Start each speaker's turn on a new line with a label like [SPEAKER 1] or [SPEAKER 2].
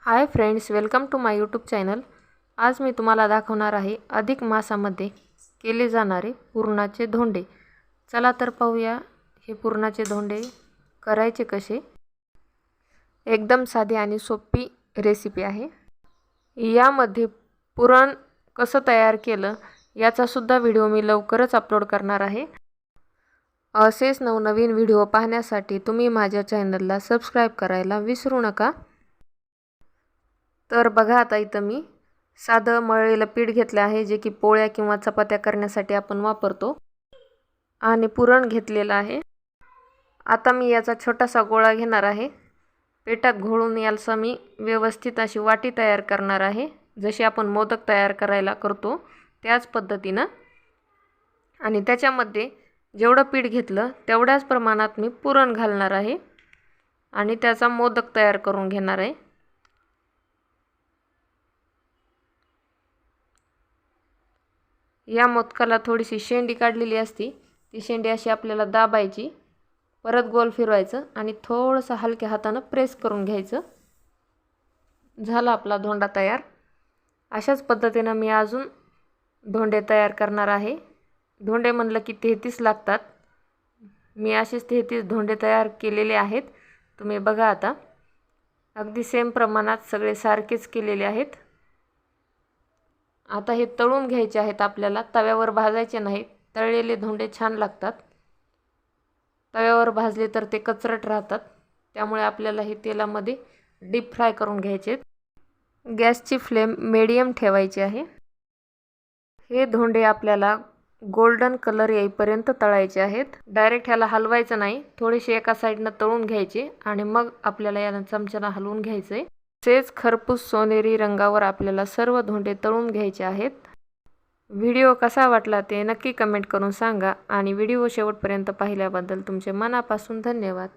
[SPEAKER 1] High friends, welcome to my YouTube channel. आज मी तुम्हाला दाखवणार आहे अधिक मासामध्ये केले जाणारे पुरणाचे धोंडे। चला तर पाहूया हे पुरणाचे धोंडे करायचे कसे। एकदम साधी आणि सोपी रेसिपी आहे। यामध्ये पुरण कसं तयार केलं याचा सुद्धा व्हिडिओ मी लवकरच अपलोड करणार आहे। असेच नवनवीन व्हिडिओ पाहण्यासाठी तुम्ही माझ्या चॅनलला सबस्क्राइब करायला विसरू नका। तर बघा, आता इथं मी साधं मळलेलं पीठ घेतलं आहे, जे की पोळ्या किंवा चपात्या करण्यासाठी आपण वापरतो, आणि पुरण घेतलेलं आहे। आता मी याचा छोटासा गोळा घेणार आहे। पिठात घोळून याला मी व्यवस्थित अशी वाटी तयार करणार आहे, जशी आपण मोदक तयार करायला करतो त्याच पद्धतीने। आणि त्याच्यामध्ये जेवढं पीठ घेतलं तेवढ्याच प्रमाणात मी पुरण घालणार आहे आणि त्याचा मोदक तयार करून घेणार आहे। या मोदकाला थोडीशी शेंडी काढलेली असती, ती शेंडी अशी आपल्याला दाबायची, परत गोल फिरवायचं आणि थोडंसं हलक्या हाताने प्रेस करून घ्यायचं। झाला आपला धोंडा तयार। अशाच पद्धतीने मी अजून धोंडे तयार करणार आहे। धोंडे म्हणलं की 33 लागतात। मी असेच 33 धोंडे तयार केलेले आहेत। तुम्ही बघा, आता अगदी सेम प्रमाणात सगळे सारखेच केलेले आहेत। आता हे तळून घ्यायचे आहेत आपल्याला, तव्यावर भाजायचे नाहीत। तळलेले धोंडे छान लागतात, तव्यावर भाजले तर ते कचरट राहतात, त्यामुळे आपल्याला हे तेलामध्ये डीप फ्राय करून घ्यायचे। गॅसची फ्लेम मीडियम ठेवायची आहे। हे धोंडे आपल्याला गोल्डन कलर येईपर्यंत तळायचे आहेत। डायरेक्ट ह्याला हलवायचं नाही, थोडेसे एका साईडने तळून घ्यायचे आणि मग आपल्याला याला चमच्याने हलवून घ्यायचे। तसेच खरपूस सोनेरी रंगावर आपल्याला सर्व धोंडे तळून घ्यायचे आहेत। व्हिडिओ कसा वाटला ते नक्की कमेंट करून सांगा आणि व्हिडिओ शेवटपर्यंत पाहिल्याबद्दल तुमचे मनापासून धन्यवाद।